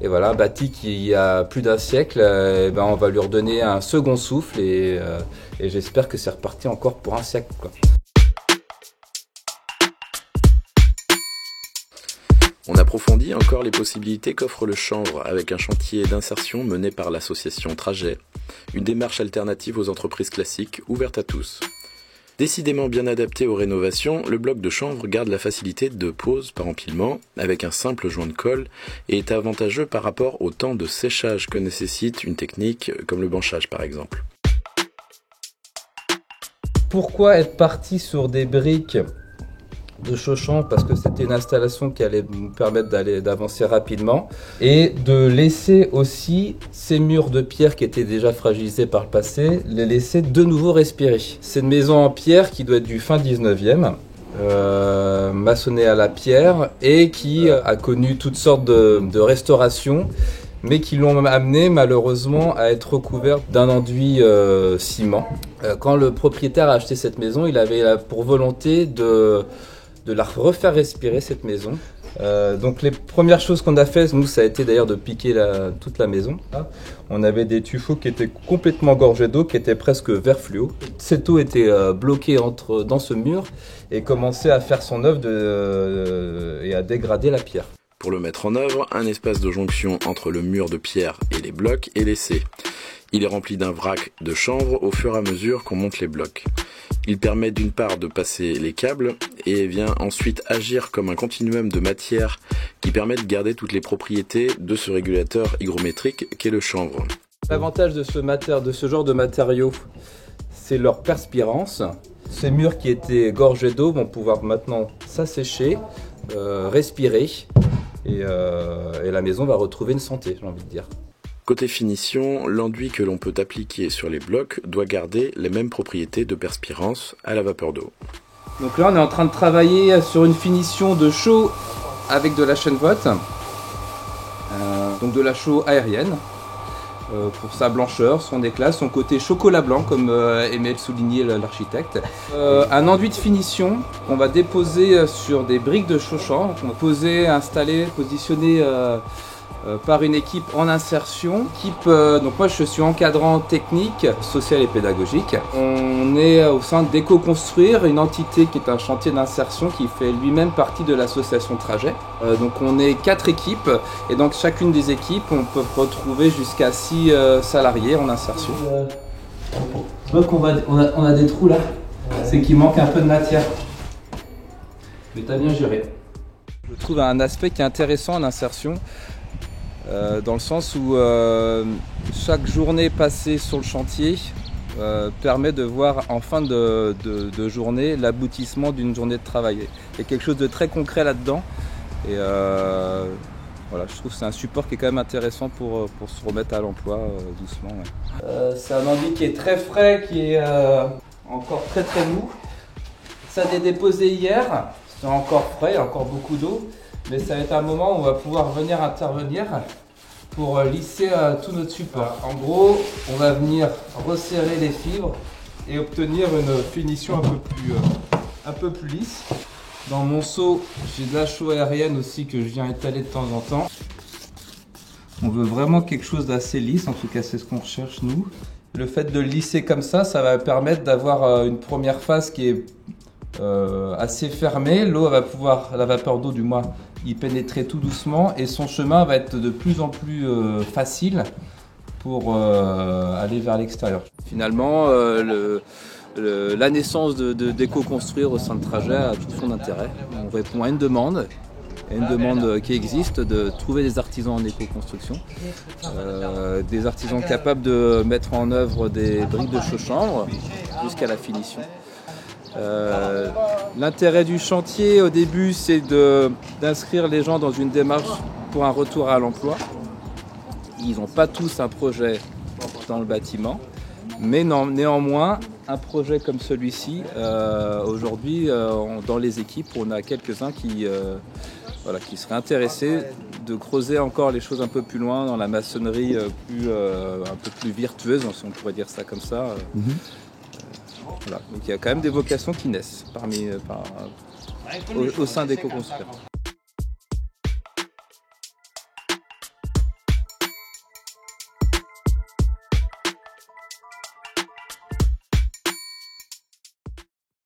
Et voilà, un bâti qui a plus d'un siècle, on va lui redonner un second souffle et j'espère que c'est reparti encore pour un siècle, quoi. On approfondit encore les possibilités qu'offre le chanvre avec un chantier d'insertion mené par l'association Trajet, une démarche alternative aux entreprises classiques ouverte à tous. Décidément bien adapté aux rénovations, le bloc de chanvre garde la facilité de pose par empilement avec un simple joint de colle et est avantageux par rapport au temps de séchage que nécessite une technique comme le banchage par exemple. Pourquoi être parti sur des briques de Chauchamp? Parce que c'était une installation qui allait nous permettre d'avancer rapidement et de laisser aussi ces murs de pierre qui étaient déjà fragilisés par le passé, les laisser de nouveau respirer. C'est une maison en pierre qui doit être du fin 19e, maçonnée à la pierre et qui a connu toutes sortes de restaurations, mais qui l'ont amené malheureusement à être recouvert d'un enduit ciment. Quand le propriétaire a acheté cette maison, il avait pour volonté de la refaire respirer, cette maison. Donc les premières choses qu'on a fait, nous, ça a été d'ailleurs de piquer toute la maison. On avait des tuffeaux qui étaient complètement gorgés d'eau, qui étaient presque vert fluo. Cette eau était bloquée dans ce mur et commençait à faire son œuvre et à dégrader la pierre. Pour le mettre en œuvre, un espace de jonction entre le mur de pierre et les blocs est laissé. Il est rempli d'un vrac de chanvre au fur et à mesure qu'on monte les blocs. Il permet d'une part de passer les câbles et vient ensuite agir comme un continuum de matière qui permet de garder toutes les propriétés de ce régulateur hygrométrique qu'est le chanvre. L'avantage de ce genre de matériaux, c'est leur perspirance. Ces murs qui étaient gorgés d'eau vont pouvoir maintenant s'assécher, respirer et la maison va retrouver une santé, j'ai envie de dire. Côté finition, l'enduit que l'on peut appliquer sur les blocs doit garder les mêmes propriétés de perspirance à la vapeur d'eau. Donc là on est en train de travailler sur une finition de chaux avec de la chaîne-vote, donc de la chaux aérienne, pour sa blancheur, son éclat, son côté chocolat blanc comme aimait le souligner l'architecte. Un enduit de finition qu'on va déposer sur des briques de Chauchamp, qu'on va poser, installer, positionner par une équipe en insertion. Donc moi je suis encadrant technique, social et pédagogique. On est au sein d'Éco-Construire, une entité qui est un chantier d'insertion qui fait lui-même partie de l'association Trajet. Donc on est 4 équipes et dans chacune des équipes on peut retrouver jusqu'à 6 salariés en insertion. Tu vois qu'on a des trous là, c'est qu'il manque un peu de matière. Mais tu as bien géré. Je trouve un aspect qui est intéressant en insertion. Dans le sens où chaque journée passée sur le chantier permet de voir en fin de journée l'aboutissement d'une journée de travail. Il y a quelque chose de très concret là-dedans et voilà, je trouve que c'est un support qui est quand même intéressant pour se remettre à l'emploi doucement. Ouais. C'est un enduit qui est très frais, qui est encore très très mou. Ça a été déposé hier, c'est encore frais, il y a encore beaucoup d'eau. Mais ça va être un moment où on va pouvoir venir intervenir pour lisser tout notre support. En gros, on va venir resserrer les fibres et obtenir une finition un peu plus lisse. Dans mon seau, j'ai de la chaux aérienne aussi que je viens étaler de temps en temps. On veut vraiment quelque chose d'assez lisse, en tout cas c'est ce qu'on recherche nous. Le fait de le lisser comme ça va permettre d'avoir une première phase qui est assez fermée. L'eau va pouvoir, la vapeur d'eau du moins, y pénétrer tout doucement et son chemin va être de plus en plus facile pour aller vers l'extérieur. Finalement, la naissance d'Éco-Construire au sein de Trajet a tout son intérêt. On répond à une demande qui existe de trouver des artisans en éco-construction, des artisans capables de mettre en œuvre des briques de chaux-chanvre jusqu'à la finition. L'intérêt du chantier au début c'est d'inscrire les gens dans une démarche pour un retour à l'emploi. Ils n'ont pas tous un projet dans le bâtiment, mais néanmoins un projet comme celui-ci, aujourd'hui dans les équipes on a quelques-uns qui seraient intéressés de creuser encore les choses un peu plus loin dans la maçonnerie un peu plus virtueuse, si on pourrait dire ça comme ça. Voilà. Donc il y a quand même des vocations qui naissent au sein d'Éco-Construire.